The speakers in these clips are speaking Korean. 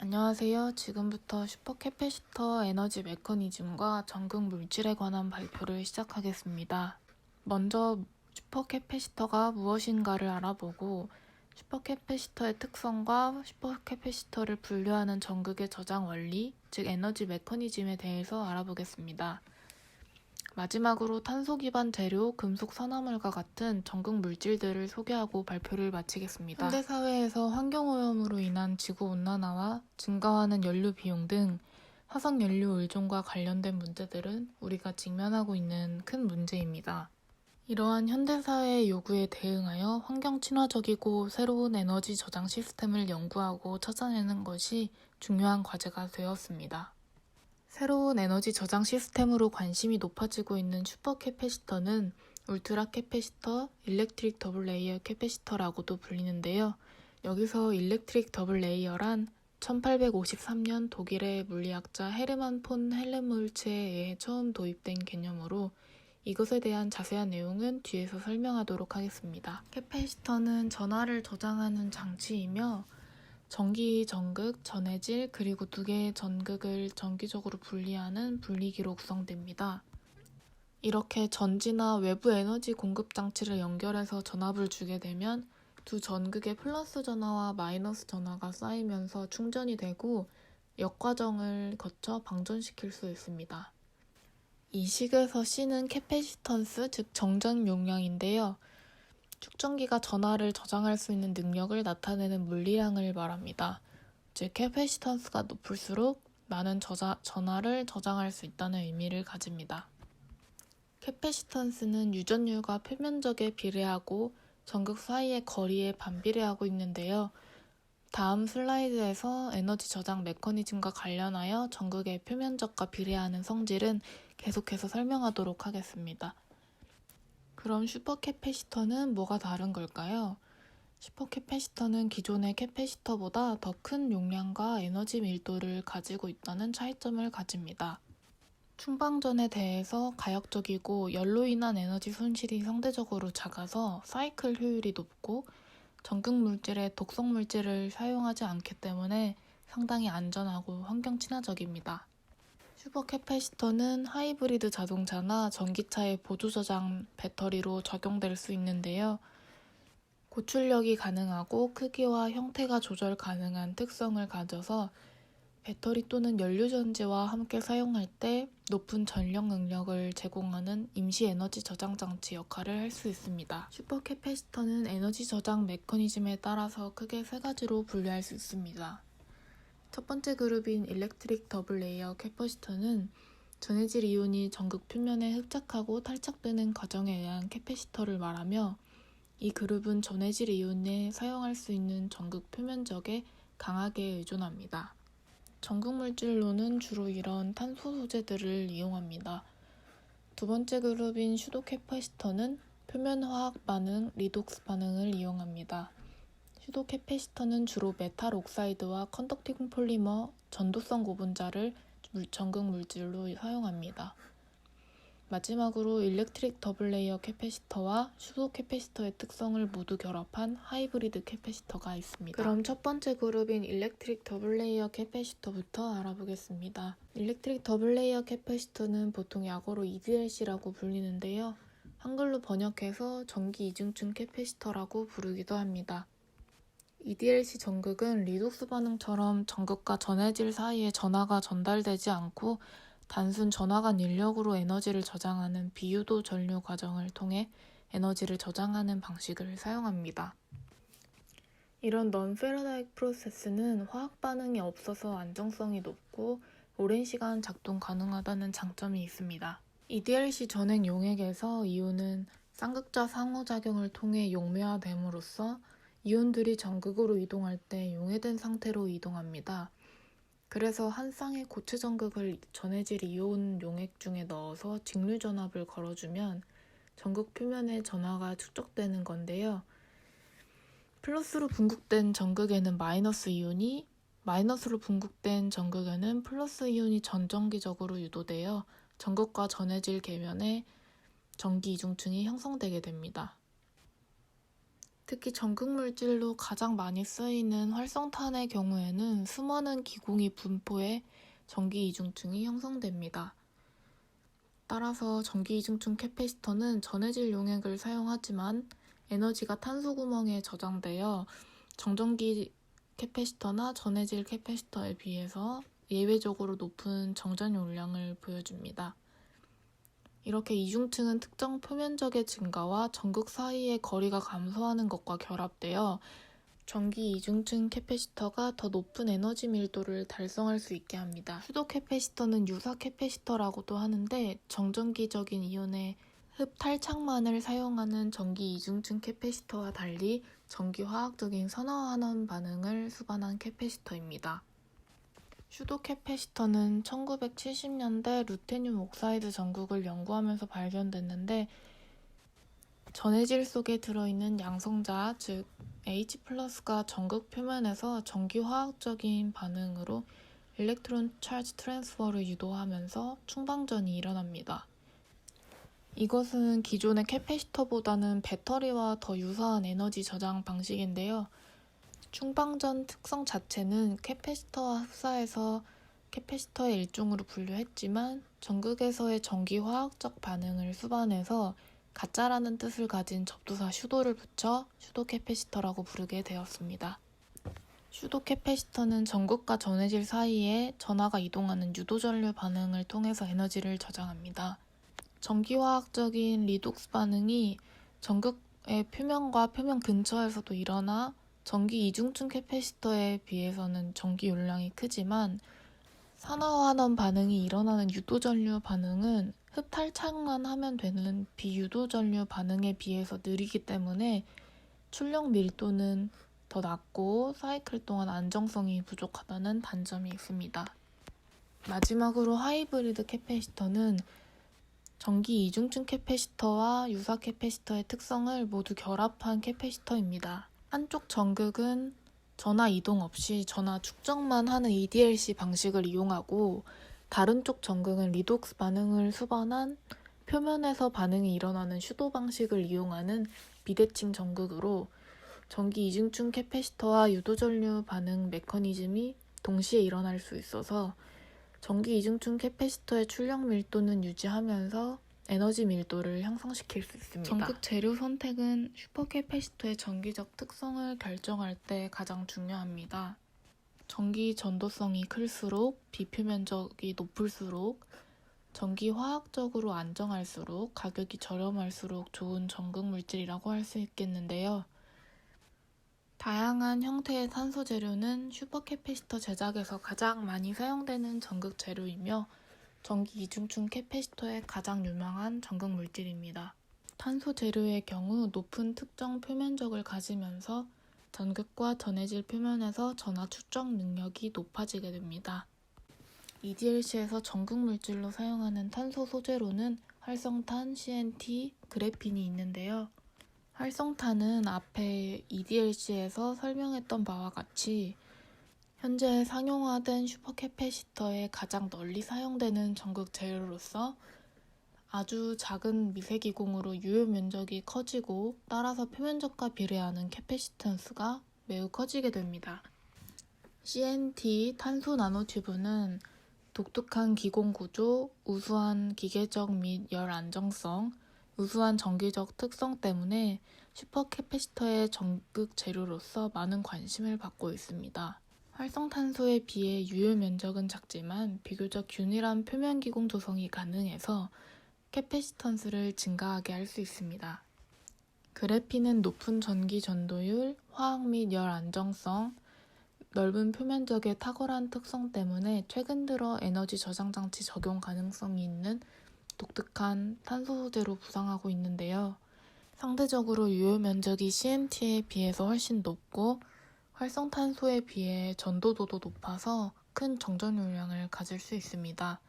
안녕하세요. 지금부터 슈퍼캐패시터 에너지 메커니즘과 전극 물질에 관한 발표를 시작하겠습니다. 먼저 슈퍼캐패시터가 무엇인가를 알아보고 슈퍼캐패시터의 특성과 슈퍼캐패시터를 분류하는 전극의 저장 원리, 즉 에너지 메커니즘에 대해서 알아보겠습니다. 마지막으로 탄소 기반 재료, 금속 산화물과 같은 전극 물질들을 소개하고 발표를 마치겠습니다. 현대 사회에서 환경오염으로 인한 지구온난화와 증가하는 연료 비용 등 화석연료 의존과 관련된 문제들은 우리가 직면하고 있는 큰 문제입니다. 이러한 현대사회의 요구에 대응하여 환경 친화적이고 새로운 에너지 저장 시스템을 연구하고 찾아내는 것이 중요한 과제가 되었습니다. 새로운 에너지 저장 시스템으로 관심이 높아지고 있는 슈퍼캐패시터는 울트라 캐패시터, 일렉트릭 더블 레이어 캐패시터라고도 불리는데요. 여기서 일렉트릭 더블 레이어란 1853년 독일의 물리학자 헤르만 폰 헬름홀츠에 의해 처음 도입된 개념으로 이것에 대한 자세한 내용은 뒤에서 설명하도록 하겠습니다. 캐패시터는 전하를 저장하는 장치이며 전기, 전극, 전해질, 그리고 두 개의 전극을 정기적으로 분리하는 분리기로 구성됩니다. 이렇게 전지나 외부 에너지 공급 장치를 연결해서 전압을 주게 되면 두 전극의 플러스 전하와 마이너스 전하가 쌓이면서 충전이 되고 역과정을 거쳐 방전시킬 수 있습니다. 이 식에서 C는 캐패시턴스, 즉 정전 용량인데요. 축전기가 전하를 저장할 수 있는 능력을 나타내는 물리량을 말합니다. 즉 캐패시턴스가 높을수록 많은 전하를 저장할 수 있다는 의미를 가집니다. 캐패시턴스는 유전율과 표면적에 비례하고 전극 사이의 거리에 반비례하고 있는데요. 다음 슬라이드에서 에너지 저장 메커니즘과 관련하여 전극의 표면적과 비례하는 성질은 계속해서 설명하도록 하겠습니다. 그럼 슈퍼캐패시터는 뭐가 다른 걸까요? 슈퍼캐패시터는 기존의 캐패시터보다 더 큰 용량과 에너지 밀도를 가지고 있다는 차이점을 가집니다. 충방전에 대해서 가역적이고 열로 인한 에너지 손실이 상대적으로 작아서 사이클 효율이 높고 전극 물질에 독성 물질을 사용하지 않기 때문에 상당히 안전하고 환경 친화적입니다. 슈퍼캐패시터는 하이브리드 자동차나 전기차의 보조저장 배터리로 적용될 수 있는데요. 고출력이 가능하고 크기와 형태가 조절 가능한 특성을 가져서 배터리 또는 연료전지와 함께 사용할 때 높은 전력 능력을 제공하는 임시 에너지 저장 장치 역할을 할 수 있습니다. 슈퍼캐패시터는 에너지 저장 메커니즘에 따라서 크게 세 가지로 분류할 수 있습니다. 첫 번째 그룹인 일렉트릭 더블 레이어 캐패시터는 전해질 이온이 전극 표면에 흡착하고 탈착되는 과정에 의한 캐패시터를 말하며 이 그룹은 전해질 이온에 사용할 수 있는 전극 표면적에 강하게 의존합니다. 전극 물질로는 주로 이런 탄소 소재들을 이용합니다. 두 번째 그룹인 슈도 캐패시터는 표면 화학 반응, 리독스 반응을 이용합니다. 슈도 캐패시터는 주로 메탈 옥사이드와 컨덕팅 폴리머, 전도성 고분자를 전극 물질로 사용합니다. 마지막으로 일렉트릭 더블 레이어 캐패시터와 슈도 캐패시터의 특성을 모두 결합한 하이브리드 캐패시터가 있습니다. 그럼 첫 번째 그룹인 일렉트릭 더블 레이어 캐패시터부터 알아보겠습니다. 일렉트릭 더블 레이어 캐패시터는 보통 약어로 EDLC라고 불리는데요. 한글로 번역해서 전기 이중층 캐패시터라고 부르기도 합니다. EDLC 전극은 리독스 반응처럼 전극과 전해질 사이에 전하가 전달되지 않고 단순 전하 간 인력으로 에너지를 저장하는 비유도 전류 과정을 통해 에너지를 저장하는 방식을 사용합니다. 이런 non-Faraday 프로세스는 화학 반응이 없어서 안정성이 높고 오랜 시간 작동 가능하다는 장점이 있습니다. EDLC 전행 용액에서 이온은 쌍극자 상호작용을 통해 용매화됨으로써 이온들이 전극으로 이동할 때 용해된 상태로 이동합니다. 그래서 한 쌍의 고체 전극을 전해질 이온 용액 중에 넣어서 직류 전압을 걸어주면 전극 표면에 전하가 축적되는 건데요. 플러스로 분극된 전극에는 마이너스 이온이, 마이너스로 분극된 전극에는 플러스 이온이 전정기적으로 유도되어 전극과 전해질 계면에 전기 이중층이 형성되게 됩니다. 특히 전극 물질로 가장 많이 쓰이는 활성탄의 경우에는 수많은 기공이 분포해 전기 이중증이 형성됩니다. 따라서 전기 이중증 캐패시터는 전해질 용액을 사용하지만 에너지가 탄소 구멍에 저장되어 정전기 캐패시터나 전해질 캐패시터에 비해서 예외적으로 높은 정전 용량을 보여줍니다. 이렇게 이중층은 특정 표면적의 증가와 전극 사이의 거리가 감소하는 것과 결합되어 전기 이중층 캐패시터가 더 높은 에너지 밀도를 달성할 수 있게 합니다. 수도 캐패시터는 유사 캐패시터라고도 하는데 정전기적인 이온의 흡탈착만을 사용하는 전기 이중층 캐패시터와 달리 전기화학적인 산화환원 반응을 수반한 캐패시터입니다. 슈도 캐패시터는 1970년대 루테늄 옥사이드 전극을 연구하면서 발견됐는데 전해질 속에 들어있는 양성자, 즉 H+가 전극 표면에서 전기화학적인 반응으로 일렉트론 차지 트랜스퍼를 유도하면서 충방전이 일어납니다. 이것은 기존의 캐패시터보다는 배터리와 더 유사한 에너지 저장 방식인데요. 충방전 특성 자체는 캐패시터와 흡사해서 캐패시터의 일종으로 분류했지만 전극에서의 전기화학적 반응을 수반해서 가짜라는 뜻을 가진 접두사 슈도를 붙여 슈도 캐패시터라고 부르게 되었습니다. 슈도 캐패시터는 전극과 전해질 사이에 전하가 이동하는 유도전류 반응을 통해서 에너지를 저장합니다. 전기화학적인 리독스 반응이 전극의 표면과 표면 근처에서도 일어나 전기 이중층 캐패시터에 비해서는 전기 용량이 크지만 산화환원 반응이 일어나는 유도전류 반응은 흡탈착만 하면 되는 비유도전류 반응에 비해서 느리기 때문에 출력 밀도는 더 낮고 사이클 동안 안정성이 부족하다는 단점이 있습니다. 마지막으로 하이브리드 캐패시터는 전기 이중층 캐패시터와 유사 캐패시터의 특성을 모두 결합한 캐패시터입니다. 한쪽 전극은 전하 이동 없이 전하 축적만 하는 EDLC 방식을 이용하고 다른 쪽 전극은 리독스 반응을 수반한 표면에서 반응이 일어나는 슈도 방식을 이용하는 비대칭 전극으로 전기 이중층 캐패시터와 유도전류 반응 메커니즘이 동시에 일어날 수 있어서 전기 이중층 캐패시터의 출력 밀도는 유지하면서 에너지 밀도를 향상시킬 수 있습니다. 전극 재료 선택은 슈퍼캐패시터의 전기적 특성을 결정할 때 가장 중요합니다. 전기 전도성이 클수록 비표면적이 높을수록 전기 화학적으로 안정할수록 가격이 저렴할수록 좋은 전극 물질이라고 할 수 있겠는데요. 다양한 형태의 탄소 재료는 슈퍼캐패시터 제작에서 가장 많이 사용되는 전극 재료이며 전기 이중층 캐패시터의 가장 유명한 전극 물질입니다. 탄소 재료의 경우 높은 특정 표면적을 가지면서 전극과 전해질 표면에서 전하 축적 능력이 높아지게 됩니다. EDLC에서 전극 물질로 사용하는 탄소 소재로는 활성탄, CNT, 그래핀이 있는데요. 활성탄은 앞에 EDLC에서 설명했던 바와 같이 현재 상용화된 슈퍼캐패시터에 가장 널리 사용되는 전극 재료로서 아주 작은 미세기공으로 유효 면적이 커지고 따라서 표면적과 비례하는 캐패시턴스가 매우 커지게 됩니다. CNT 탄소 나노튜브는 독특한 기공 구조, 우수한 기계적 및 열 안정성, 우수한 전기적 특성 때문에 슈퍼캐패시터의 전극 재료로서 많은 관심을 받고 있습니다. 활성탄소에 비해 유효 면적은 작지만 비교적 균일한 표면 기공 조성이 가능해서 캐패시턴스를 증가하게 할 수 있습니다. 그래핀은 높은 전기 전도율, 화학 및 열 안정성, 넓은 표면적의 탁월한 특성 때문에 최근 들어 에너지 저장 장치 적용 가능성이 있는 독특한 탄소 소재로 부상하고 있는데요. 상대적으로 유효 면적이 CNT에 비해서 훨씬 높고 활성탄소에 비해 전도도도 높아서 큰 정전 용량을 가질 수 있습니다.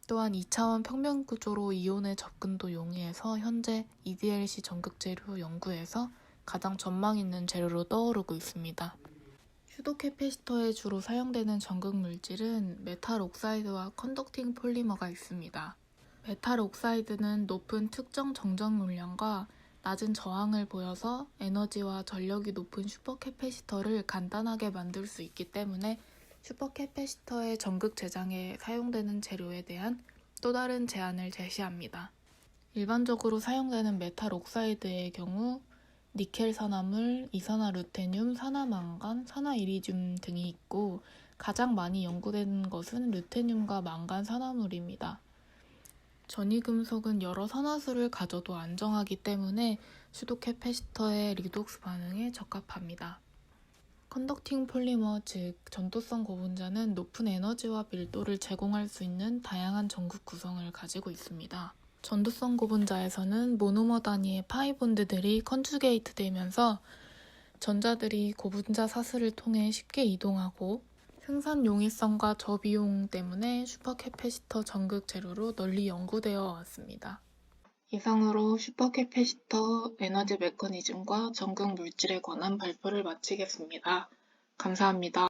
또한 2차원 평면 구조로 이온의 접근도 용이해서 현재 EDLC 전극 재료 연구에서 가장 전망 있는 재료로 떠오르고 있습니다. 슈도 캐패시터에 주로 사용되는 전극 물질은 메탈 옥사이드와 컨덕팅 폴리머가 있습니다. 메탈 옥사이드는 높은 특정 정전 용량과 낮은 저항을 보여서 에너지와 전력이 높은 슈퍼캐패시터를 간단하게 만들 수 있기 때문에 슈퍼캐패시터의 전극 제장에 사용되는 재료에 대한 또 다른 제안을 제시합니다. 일반적으로 사용되는 메탈 옥사이드의 경우 니켈 산화물, 이산화루테늄, 산화망간, 산화이리듐 등이 있고 가장 많이 연구되는 것은 루테늄과 망간 산화물입니다. 전이금속은 여러 산화수를 가져도 안정하기 때문에 슈도캐패시터의 리독스 반응에 적합합니다. 컨덕팅 폴리머 즉 전도성 고분자는 높은 에너지와 밀도를 제공할 수 있는 다양한 전극 구성을 가지고 있습니다. 전도성 고분자에서는 모노머 단위의 파이본드들이 컨주게이트 되면서 전자들이 고분자 사슬을 통해 쉽게 이동하고 생산 용이성과 저비용 때문에 슈퍼캐패시터 전극 재료로 널리 연구되어 왔습니다. 이상으로 슈퍼캐패시터 에너지 메커니즘과 전극 물질에 관한 발표를 마치겠습니다. 감사합니다.